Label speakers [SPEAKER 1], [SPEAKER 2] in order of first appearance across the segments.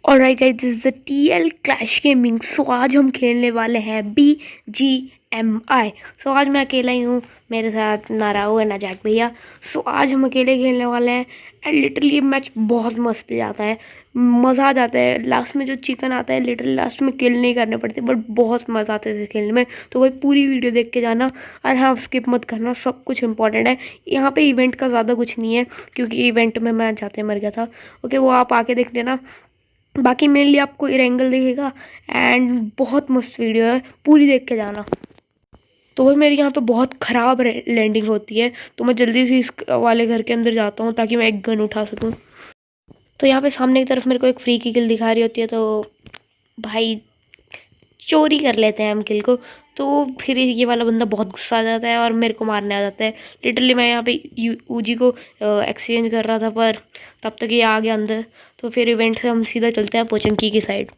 [SPEAKER 1] Alright guys, this is the TL clash gaming. So आज हम खेलने वाले हैं BGMI। सो आज मैं अकेला ही हूँ, मेरे साथ ना राहु है ना जैक भैया। सो आज हम अकेले खेलने वाले हैं एंड लिटरली मैच बहुत मस्त जाता है, मज़ा आ जाता है। लास्ट में जो चिकन आता है लिटरली लास्ट में किल नहीं करने पड़ते, बट बहुत मज़ा आता है इसे खेलने में। तो भाई पूरी वीडियो देख के जाना और हाँ स्किप मत करना, सब कुछ इंपॉर्टेंट है। यहाँ पे इवेंट का ज़्यादा कुछ नहीं है क्योंकि इवेंट में मैं जाते मर गया था। ओके, वो आप आके देख लेना। बाकी मेनली आपको इरेंगल दिखेगा एंड बहुत मस्त वीडियो है, पूरी देख के जाना। तो वही मेरी यहाँ पे बहुत ख़राब लैंडिंग होती है, तो मैं जल्दी से इस वाले घर के अंदर जाता हूँ ताकि मैं एक गन उठा सकूँ। तो यहाँ पे सामने की तरफ मेरे को एक फ्री की किल दिखा रही होती है, तो भाई चोरी कर लेते हैं हम किल को। तो फिर ये वाला बंदा बहुत गुस्सा आ जाता है और मेरे को मारने आ जाता है। लिटरली मैं यहाँ पे ऊजी को एक्सचेंज कर रहा था, पर तब तक ये आ गया अंदर। तो फिर इवेंट से हम सीधा चलते हैं पोचंकी की साइड।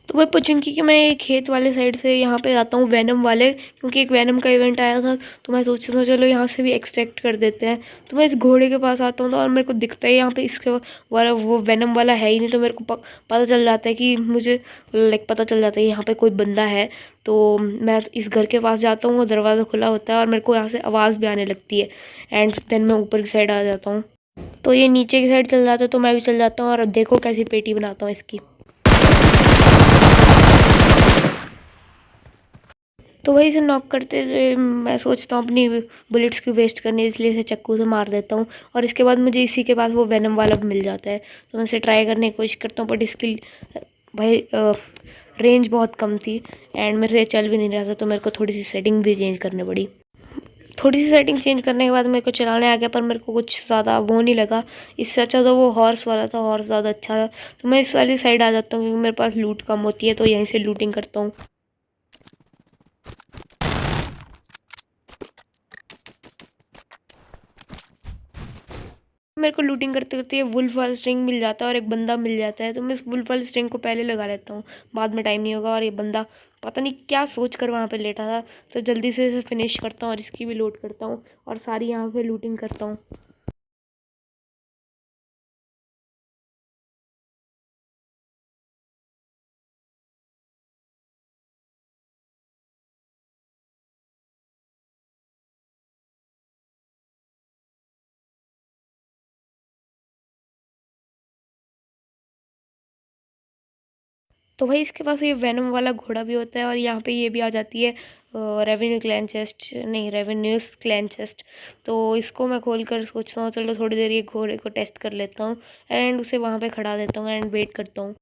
[SPEAKER 1] तो वही पोचंकी के मैं खेत वाले साइड से यहाँ पे आता हूँ वैनम वाले, क्योंकि एक वैनम का इवेंट आया था। तो मैं सोचता हूँ चलो यहाँ से भी एक्सट्रैक्ट कर देते हैं। तो मैं इस घोड़े के पास आता हूँ तो और मेरे को दिखता है यहाँ पे इसके वाला वो वैनम वाला है ही नहीं। तो मेरे को पता चल जाता है कि मुझे पता चल जाता है यहाँ पे कोई बंदा है। तो मैं इस घर के पास जाता हूँ, दरवाज़ा खुला होता है और मेरे को यहाँ से आवाज़ भी आने लगती है एंड देन मैं ऊपर की साइड आ जाता हूँ। तो ये नीचे की साइड चल जाता है, तो मैं भी चल जाता हूँ और अब देखो कैसी पेटी बनाता हूँ इसकी। तो वही से नॉक करते हुए मैं सोचता हूँ अपनी बुलेट्स की वेस्ट करनी, इसलिए इसे चक्कू से मार देता हूँ। और इसके बाद मुझे इसी के पास वो वेनम वाला भी मिल जाता है, तो मैं इसे ट्राई करने की कोशिश करता हूँ। बट इसकी भाई रेंज बहुत कम थी एंड मेरे से चल भी नहीं रहा था, तो मेरे को थोड़ी सी सेटिंग भी चेंज करनी पड़ी। थोड़ी सी सेटिंग चेंज करने के बाद मेरे को चलाने आ गया, पर मेरे को कुछ ज़्यादा वो नहीं लगा। इससे अच्छा तो वो हॉर्स वाला था, हॉर्स ज़्यादा अच्छा था। तो मैं इस वाली साइड आ जाता हूँ क्योंकि मेरे पास लूट कम होती है, तो यहीं से लूटिंग करता हूँ। मेरे को लूटिंग करते करते ये वुल्फ वाला स्ट्रिंग मिल जाता है और एक बंदा मिल जाता है। तो मैं इस वुल्फ वाले स्ट्रिंग को पहले लगा लेता हूँ, बाद में टाइम नहीं होगा। और ये बंदा पता नहीं क्या सोच कर वहाँ पे लेटा था, तो जल्दी से इसे फिनिश करता हूँ और इसकी भी लूट करता हूँ और सारी यहाँ पे लूटिंग करता हूँ। तो भाई इसके पास ये वेनम वाला घोड़ा भी होता है और यहाँ पे ये भी आ जाती है रेवेन्यू क्लैन चेस्ट, नहीं रेवेन्यूस क्लैन चेस्ट। तो इसको मैं खोल कर सोचता हूँ चलो थोड़ी देर ये घोड़े को टेस्ट कर लेता हूँ एंड उसे वहाँ पे खड़ा देता हूँ एंड वेट करता हूँ।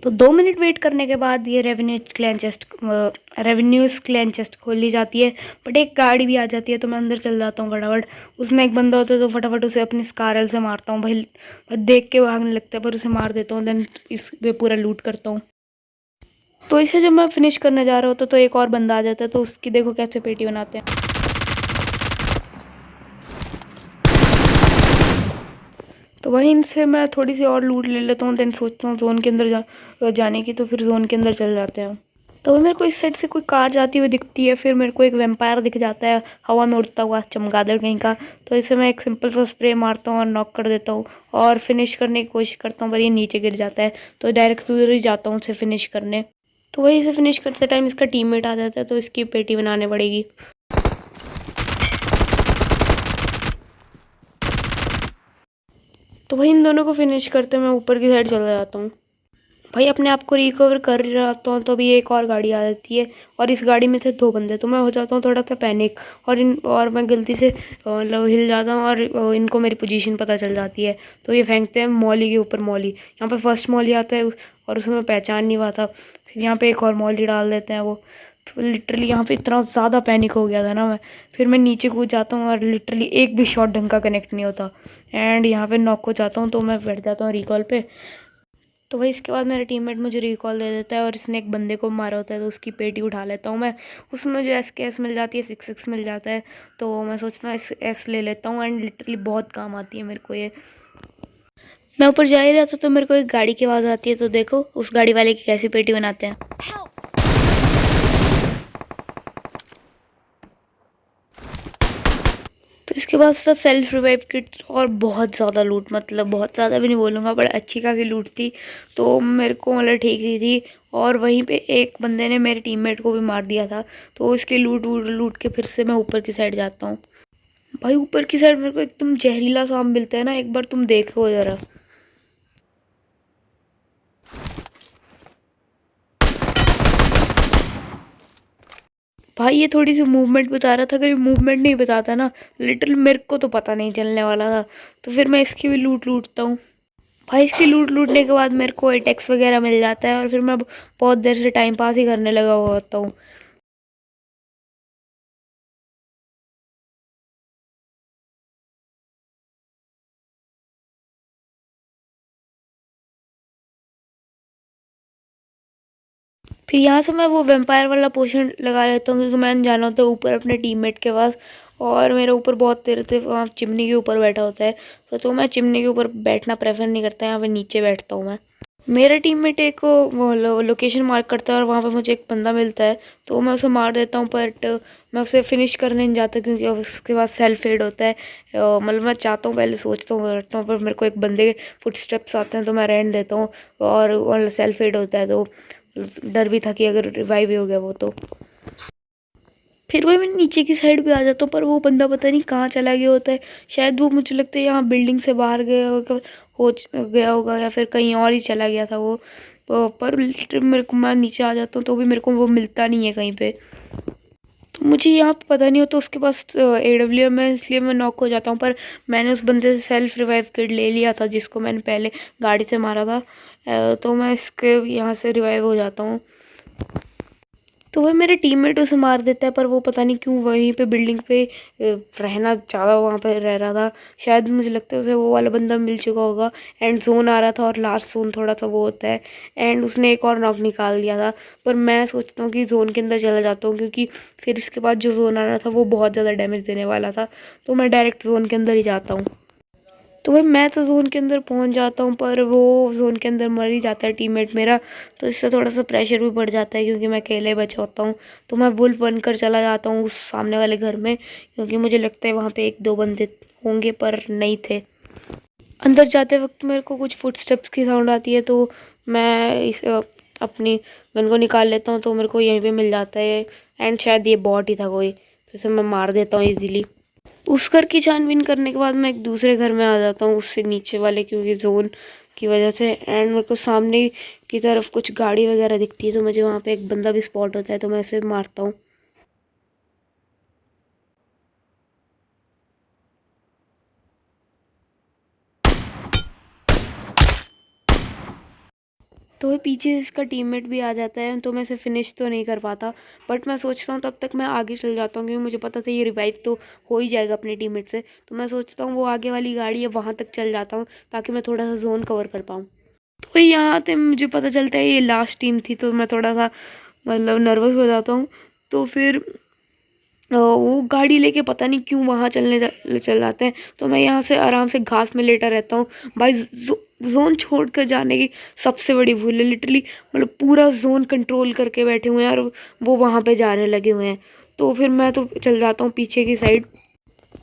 [SPEAKER 1] तो 2 मिनट वेट करने के बाद ये रेवेन्यूज क्लैन चेस्ट खोल ली जाती है। बट एक गाड़ी भी आ जाती है, तो मैं अंदर चल जाता हूँ फटाफट। उसमें एक बंदा होता है, तो फटाफट उसे अपनी स्कारल से मारता हूँ भाई। देख के भागने लगता है पर उसे मार देता हूँ, देन इस पे पूरा लूट करता हूँ। तो इसे जब मैं फिनिश करने जा रहा होता तो एक और बंदा आ जाता है, तो उसकी देखो कैसे पेटी बनाते हैं। तो वहीं इनसे मैं थोड़ी सी और लूट ले लेता हूँ, देन सोचता हूँ जोन के अंदर जाने की। तो फिर जोन के अंदर चल जाते हैं। तो मेरे को इस साइड से कोई कार जाती हुई दिखती है, फिर मेरे को एक वैम्पायर दिख जाता है हवा में उड़ता हुआ, चमगादड़ कहीं का। तो इसे मैं एक सिंपल सा स्प्रे मारता हूँ और नॉक कर देता हूँ और फिनिश करने की कोशिश करता हूँ, पर ये नीचे गिर जाता है। तो डायरेक्ट उधर ही जाता हूँ उसे फिनिश करने। तो वही इसे फिनिश करते टाइम इसका टीममेट आ जाता है, तो इसकी पेटी बनाने पड़ेगी। तो वही इन दोनों को फिनिश करते मैं ऊपर की साइड चला जाता हूँ। भाई अपने आप को रिकवर कर रहा हूँ, तो अभी एक और गाड़ी आ जाती है और इस गाड़ी में से 2 बंदे। तो मैं हो जाता हूँ थोड़ा सा पैनिक और मैं गलती से मतलब हिल जाता हूँ और इनको मेरी पोजीशन पता चल जाती है। तो ये फेंकते हैं मॉली के ऊपर मॉली। यहाँ पे फर्स्ट मॉली आता है और उसमें पहचान नहीं पाता, फिर यहाँ पे एक और मॉली डाल देते हैं वो। लिटरली यहाँ पे इतना ज़्यादा पैनिक हो गया था ना मैं, फिर मैं नीचे कूद जाता हूँ और लिटरली एक भी शॉट ढंग का कनेक्ट नहीं होता एंड यहाँ पे नॉक हो जाता हूँ। तो मैं बैठ जाता हूँ रिकॉल पे। तो भाई इसके बाद मेरा टीममेट मुझे रिकॉल दे देता है और इसने एक बंदे को मारा होता है, तो उसकी पेटी उठा लेता हूँ मैं। उसमें मुझे SKS मिल जाती है, 6 मिल जाता है। तो मैं सोचता हूँ एस ले लेता हूँ एंड लिटरली बहुत काम आती है मेरे को ये। मैं ऊपर जा ही रहा था तो मेरे को एक गाड़ी की आवाज़ आती है, तो देखो उस गाड़ी वाले की कैसी पेटी बनाते हैं। तो इसके उसके बाद था सेल्फ रिवाइव किट और बहुत ज़्यादा लूट, मतलब बहुत ज़्यादा भी नहीं बोलूँगा, बट अच्छी खासी लूट थी। तो मेरे को मतलब ठीक ही थी। और वहीं पे एक बंदे ने मेरे टीममेट को भी मार दिया था। तो इसके लूट के फिर से मैं ऊपर की साइड जाता हूँ। भाई ऊपर की साइड मेरे को एकदम जहरीला सांप मिलता है ना, एक बार तुम देखो ज़रा। भाई ये थोड़ी सी मूवमेंट बता रहा था, अगर ये मूवमेंट नहीं बताता ना लिटिल, मेरे को तो पता नहीं चलने वाला था। तो फिर मैं इसकी भी लूटता हूँ। भाई इसकी लूटने के बाद मेरे को एटेक्स वगैरह मिल जाता है और फिर मैं बहुत देर से टाइम पास ही करने लगा हुआ होता हूँ। फिर यहाँ से मैं वो वेम्पायर वाला पोशन लगा लेता हूँ, क्योंकि मैं जाना होता है ऊपर अपने टीममेट के पास। और मेरे ऊपर बहुत देर से वहाँ चिमनी के ऊपर बैठा होता है, तो मैं चिमनी के ऊपर बैठना प्रेफर नहीं करता, यहाँ पे नीचे बैठता हूँ मैं। मेरा टीममेट एक वो लोकेशन मार्क करता है और वहाँ पे मुझे एक बंदा मिलता है, तो मैं उसे मार देता हूँ। बट मैं उसे फिनिश करने नहीं जाता, क्योंकि उसके बाद सेल्फ एड होता है। मतलब मैं चाहता हूँ, पहले सोचता हूँ करता हूँ, पर मेरे को एक बंदे के फुटस्टेप्स आते हैं तो मैं रहने देता हूँ। और सेल्फ एड होता है तो डर भी था कि अगर रिवाइव ही हो गया वो तो। फिर वही मैं नीचे की साइड पे आ जाता हूँ, पर वो बंदा पता नहीं कहाँ चला गया होता है। शायद वो, मुझे लगता है यहाँ बिल्डिंग से बाहर गया होगा या फिर कहीं और ही चला गया था वो। पर मेरे को, मैं नीचे आ जाता हूँ तो भी मेरे को वो मिलता नहीं है कहीं पे। तो मुझे यहाँ पे पता नहीं होता उसके पास AWM है, इसलिए मैं नॉक हो जाता हूँ। पर मैंने उस बंदे से सेल्फ रिवाइव किट ले लिया था जिसको मैंने पहले गाड़ी से मारा था। तो मैं इसके यहाँ से रिवाइव हो जाता हूँ। तो वह मेरे टीममेट उसे मार देता है, पर वो पता नहीं क्यों वहीं पे बिल्डिंग पे रहना ज़्यादा वहाँ पे रह रहा था। शायद मुझे लगता है उसे वो वाला बंदा मिल चुका होगा। एंड जोन आ रहा था और लास्ट जोन थोड़ा सा वो होता है, एंड उसने एक और नॉक निकाल दिया था। पर मैं सोचता हूँ कि जोन के अंदर चला जाता हूँ, क्योंकि फिर इसके बाद जो जोन आ रहा था वो बहुत ज़्यादा डैमेज देने वाला था। तो मैं डायरेक्ट जोन के अंदर ही जाता हूँ। तो भाई मैं तो जोन के अंदर पहुंच जाता हूँ, पर वो जोन के अंदर मर ही जाता है टीममेट मेरा। तो इससे थोड़ा सा प्रेशर भी बढ़ जाता है, क्योंकि मैं अकेले बचा होता हूँ। तो मैं वुल्फ बनकर चला जाता हूँ उस सामने वाले घर में, क्योंकि मुझे लगता है वहाँ पे एक दो बंदे होंगे, पर नहीं थे। अंदर जाते वक्त मेरे को कुछ फुटस्टेप्स की साउंड आती है, तो मैं अपनी गन को निकाल लेता हूँ, तो मेरे को यहीं पे मिल जाता है। एंड शायद ये बॉट ही था कोई, तो इसे मैं मार देता हूँ ईजिली। उस घर की छानबीन करने के बाद मैं एक दूसरे घर में आ जाता हूँ, उससे नीचे वाले, क्योंकि जोन की वजह से। एंड मेरे को सामने की तरफ कुछ गाड़ी वगैरह दिखती है, तो मुझे वहाँ पे एक बंदा भी स्पॉट होता है, तो मैं उसे मारता हूँ। तो वो पीछे इसका टीममेट भी आ जाता है, तो मैं इसे फिनिश तो नहीं कर पाता। बट मैं सोचता हूँ तब तक मैं आगे चल जाता हूँ, क्योंकि मुझे पता था ये रिवाइव तो हो ही जाएगा अपने टीममेट से। तो मैं सोचता हूँ वो आगे वाली गाड़ी है वहाँ तक चल जाता हूँ, ताकि मैं थोड़ा सा जोन कवर कर पाऊँ। तो यहाँ आते मुझे पता चलता है ये लास्ट टीम थी, तो मैं थोड़ा सा मतलब नर्वस हो जाता हूँ। तो फिर वो गाड़ी लेके पता नहीं क्यों वहाँ चल जाते हैं। तो मैं यहाँ से आराम से घास में लेटा रहता हूँ। भाई जोन छोड़ कर जाने की सबसे बड़ी भूल है, लिटरली मतलब पूरा जोन कंट्रोल करके बैठे हुए हैं और वो वहाँ पे जाने लगे हुए हैं। तो फिर मैं तो चल जाता हूँ पीछे की साइड।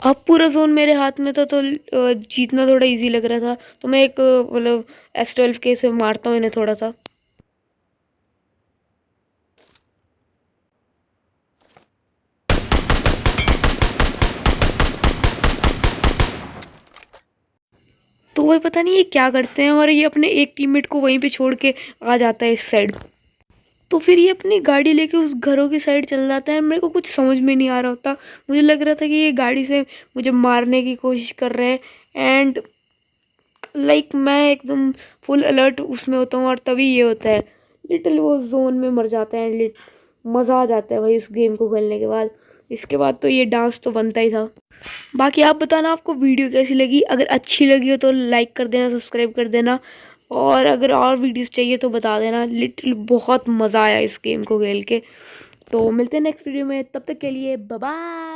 [SPEAKER 1] अब पूरा जोन मेरे हाथ में था, तो जीतना थोड़ा इजी लग रहा था। तो मैं एक मतलब S12 के से मारता हूँ इन्हें थोड़ा सा। तो वही पता नहीं ये क्या करते हैं, और ये अपने एक टीममेट को वहीं पे छोड़ के आ जाता है इस साइड। तो फिर ये अपनी गाड़ी लेके उस घरों की साइड चल जाता है। मेरे को कुछ समझ में नहीं आ रहा होता, मुझे लग रहा था कि ये गाड़ी से मुझे मारने की कोशिश कर रहे हैं। एंड लाइक मैं एकदम फुल अलर्ट उसमें होता हूँ, और तभी ये होता है लिटिल वो जोन में मर जाता है। एंड मज़ा आ जाता है भाई इस गेम को खेलने के बाद। इसके बाद तो ये डांस तो बनता ही था। बाकी आप बताना आपको वीडियो कैसी लगी, अगर अच्छी लगी हो तो लाइक कर देना, सब्सक्राइब कर देना। और अगर और वीडियोस चाहिए तो बता देना। लिटिल बहुत मज़ा आया इस गेम को खेल के। तो मिलते हैं नेक्स्ट वीडियो में, तब तक के लिए बाय बाय।